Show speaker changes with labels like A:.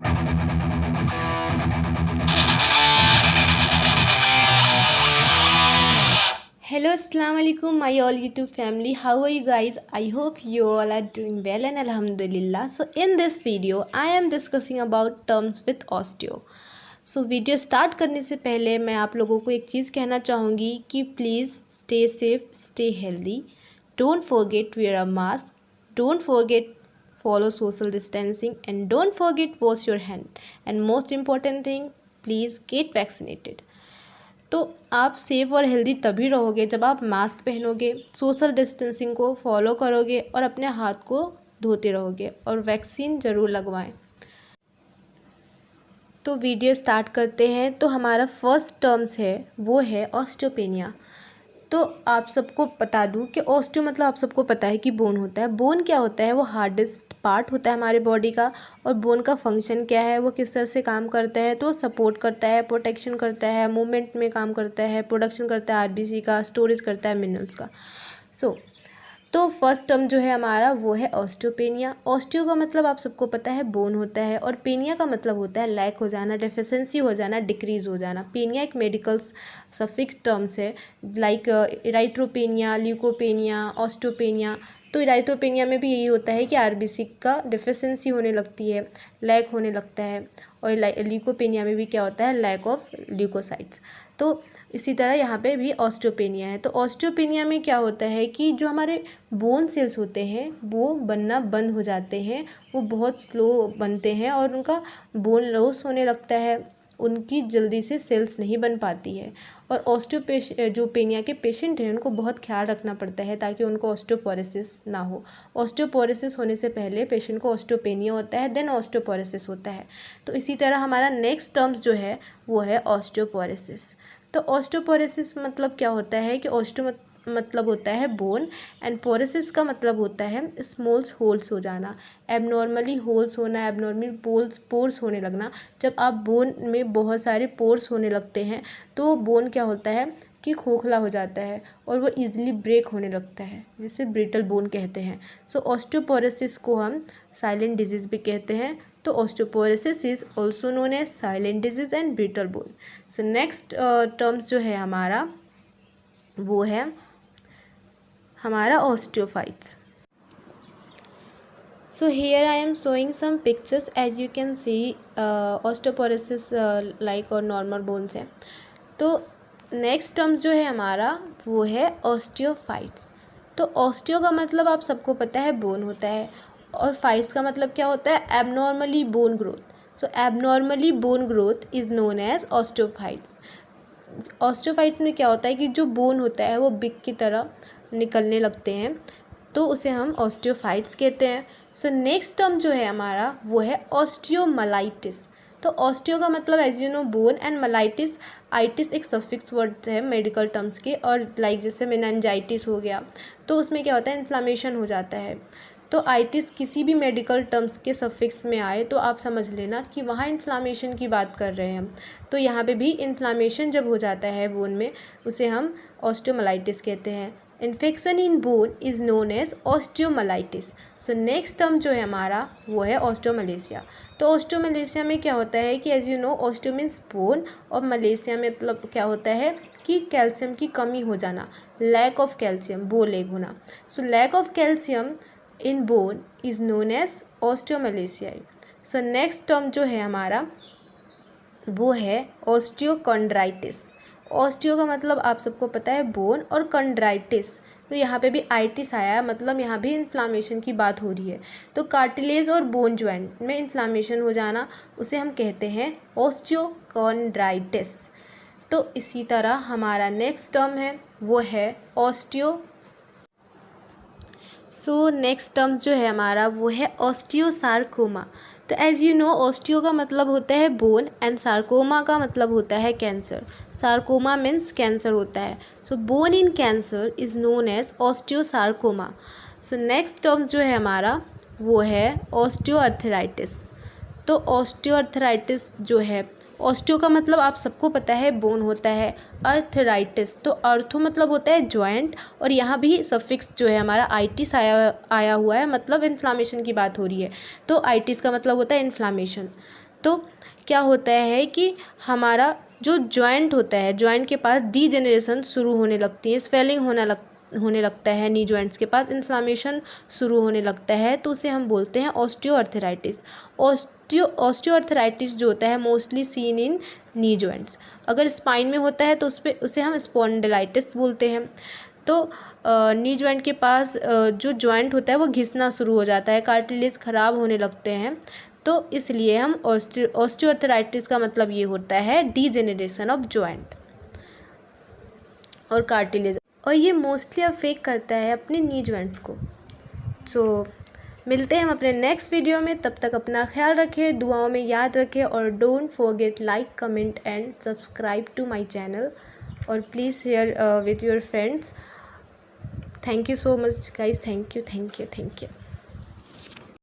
A: Hello, Assalamu alaikum, my all YouTube family. How are you guys? I hope you all are doing well and Alhamdulillah. So, in this video, I am discussing about terms with osteo. So video start करने से पहले मैं आप लोगों को एक चीज़ कहना चाहूँगी कि please stay safe, stay healthy, don't forget wear a mask, don't forget follow social distancing, and don't forget wash your hand, and most important thing, please get vaccinated. तो आप सेफ़ और हेल्दी तभी रहोगे जब आप मास्क पहनोगे, सोशल डिस्टेंसिंग को follow करोगे और अपने हाथ को धोते रहोगे और वैक्सीन ज़रूर लगवाएं। तो वीडियो स्टार्ट करते हैं। तो हमारा फर्स्ट टर्म्स है वो है ऑस्टियोपेनिया। तो आप सबको बता दूं कि ऑस्टियो मतलब आप सबको पता है कि बोन होता है। बोन क्या होता है? वो हार्डेस्ट पार्ट होता है हमारे बॉडी का। और बोन का फंक्शन क्या है, वो किस तरह से काम करता है? तो सपोर्ट करता है, प्रोटेक्शन करता है, मूवमेंट में काम करता है, प्रोडक्शन करता है आरबीसी का, स्टोरेज करता है मिनरल्स का। तो फर्स्ट टर्म जो है हमारा वो है ऑस्टियोपेनिया। ऑस्टियो का मतलब आप सबको पता है बोन होता है, और पेनिया का मतलब होता है लैक हो जाना, डेफिशिएंसी हो जाना, डिक्रीज हो जाना। पेनिया एक मेडिकल सफिक्स टर्म्स है, लाइक इराइथ्रोपेनिया, ल्यूकोपेनिया, ऑस्टियोपेनिया। तो इराइथ्रोपेनिया में भी यही होता है कि आरबीसी का डिफिशिएंसी होने लगती है, लैक होने लगता है। और ल्यूकोपेनिया में भी क्या होता है? Lack of leucocytes. तो इसी तरह यहाँ पे भी ऑस्टियोपेनिया है। तो ऑस्टियोपेनिया में क्या होता है कि जो हमारे बोन सेल्स होते हैं वो बनना बंद हो जाते हैं, वो बहुत स्लो बनते हैं और उनका बोन लॉस होने लगता है, उनकी जल्दी से सेल्स नहीं बन पाती है। और जो पेनिया के पेशेंट हैं उनको बहुत ख्याल रखना पड़ता है ताकि उनको ऑस्टियोपोरोसिस ना हो। ऑस्टियोपोरोसिस होने से पहले पेशेंट को ऑस्टियोपेनिया होता है, देन ऑस्टियोपोरोसिस होता है। तो इसी तरह हमारा नेक्स्ट टर्म्स जो है वो है ऑस्टियोपोरोसिस। तो ऑस्टियोपोरोसिस मतलब क्या होता है कि मतलब होता है बोन, एंड पोरोसिस का मतलब होता है स्मॉल्स होल्स हो जाना, एबनॉर्मली होल्स होना, एबनॉर्मली पोर्स होने लगना। जब आप बोन में बहुत सारे पोर्स होने लगते हैं तो बोन क्या होता है कि खोखला हो जाता है और वो इजीली ब्रेक होने लगता है, जिसे ब्रिटल बोन कहते हैं। सो ऑस्टियोपोरोसिस को हम साइलेंट डिजीज़ भी कहते हैं। तो osteoporosis is also known as silent disease and brittle bone. So next terms जो है हमारा वो है हमारा osteophytes. So here I am showing some pictures. As you can see, osteoporosis like और normal bones है। तो नेक्स्ट टर्म्स जो है हमारा वो है ऑस्टियोफाइट्स। तो ऑस्टियो का मतलब आप सबको पता है बोन होता है, और फाइट्स का मतलब क्या होता है? Abnormally bone growth. So abnormally bone growth is known as osteophytes. Osteophyte में क्या होता है कि जो बोन होता है वो बिग की तरह निकलने लगते हैं, तो उसे हम ऑस्टियोफाइट्स कहते हैं। सो नेक्स्ट टर्म जो है हमारा वो है ऑस्टियोमलाइटिस। तो ऑस्टियो का मतलब as you know bone, and myelitis, itis एक सफिक्स वर्ड है मेडिकल टर्म्स के। और लाइक जैसे मेनिंजाइटिस हो गया तो उसमें क्या होता है? इन्फ्लामेशन हो जाता है। तो आइटिस किसी भी मेडिकल टर्म्स के सफिक्स में आए तो आप समझ लेना कि वहाँ इन्फ्लामेशन की बात कर रहे हैं हम। तो यहाँ पे भी इन्फ्लामेशन जब हो जाता है बोन में, उसे हम ऑस्टियोमलाइटिस कहते हैं। Infection in bone is known as osteomyelitis. So next term जो है हमारा वो है ऑस्टियोमलेशिया। तो ऑस्टियोमलेशिया में क्या होता है कि as you know osteo means bone, और मलेशिया में मतलब क्या होता है कि कैल्शियम की कमी हो जाना, lack of calcium, bow leg होना। So lack of calcium in bone is known as osteomalacia. So next term जो है हमारा वो है ऑस्टियोकॉन्ड्राइटिस। ऑस्टियो का मतलब आप सबको पता है बोन, और कंड्राइटिस, तो यहाँ पे भी आइटिस आया है, मतलब यहाँ भी इन्फ्लामेशन की बात हो रही है। तो कार्टिलेज और बोन ज्वाइंट में इन्फ्लामेशन हो जाना, उसे हम कहते हैं ऑस्टियोकॉन्ड्राइटिस। तो इसी तरह हमारा नेक्स्ट टर्म है वो है ऑस्टियो। सो नेक्स्ट टर्म जो है हमारा वो है ऑस्टियोसार्कोमा। तो एज यू नो ऑस्टियो का मतलब होता है बोन, एंड सार्कोमा का मतलब होता है कैंसर। सार्कोमा मीन्स कैंसर होता है। So bone in cancer is known as osteosarcoma. So next term जो है हमारा वो है ऑस्टियोआर्थराइटिस। तो ऑस्टियोआर्थराइटिस जो है, ऑस्टियो का मतलब आप सबको पता है बोन होता है, अर्थराइटिस तो अर्थो मतलब होता है जॉइंट, और यहाँ भी सफिक्स जो है हमारा आइटिस आया हुआ है, मतलब इन्फ्लामेशन की बात हो रही है। तो आइटिस का मतलब होता है इन्फ्लामेशन। तो क्या होता है कि हमारा जो जॉइंट होता है, जॉइंट के पास डीजेनरेशन शुरू होने लगती है, स्वेलिंग होने लगता है, नी जॉइंट्स के पास इन्फ्लामेशन शुरू होने लगता है, तो उसे हम बोलते हैं ऑस्टियोआर्थराइटिस। ऑस्टियोआर्थराइटिस जो होता है mostly seen in knee joints. अगर स्पाइन में होता है तो उसे हम स्पॉन्डिलाइटिस बोलते हैं। तो नी जॉइंट के पास जो जॉइंट होता है वो घिसना शुरू हो जाता है, कार्टिलेज ख़राब होने लगते हैं, तो इसलिए हम ऑस्टियोआर्थराइटिस का मतलब ये होता है डीजेनरेशन ऑफ जॉइंट और कार्टिलेज, और ये मोस्टली अफेक्ट करता है अपने नी जॉइंट को। तो मिलते हैं हम अपने नेक्स्ट वीडियो में, तब तक अपना ख्याल रखें, दुआओं में याद रखें, और don't forget like, comment and subscribe to my channel, और please share with your friends. Thank you so much guys, thank you.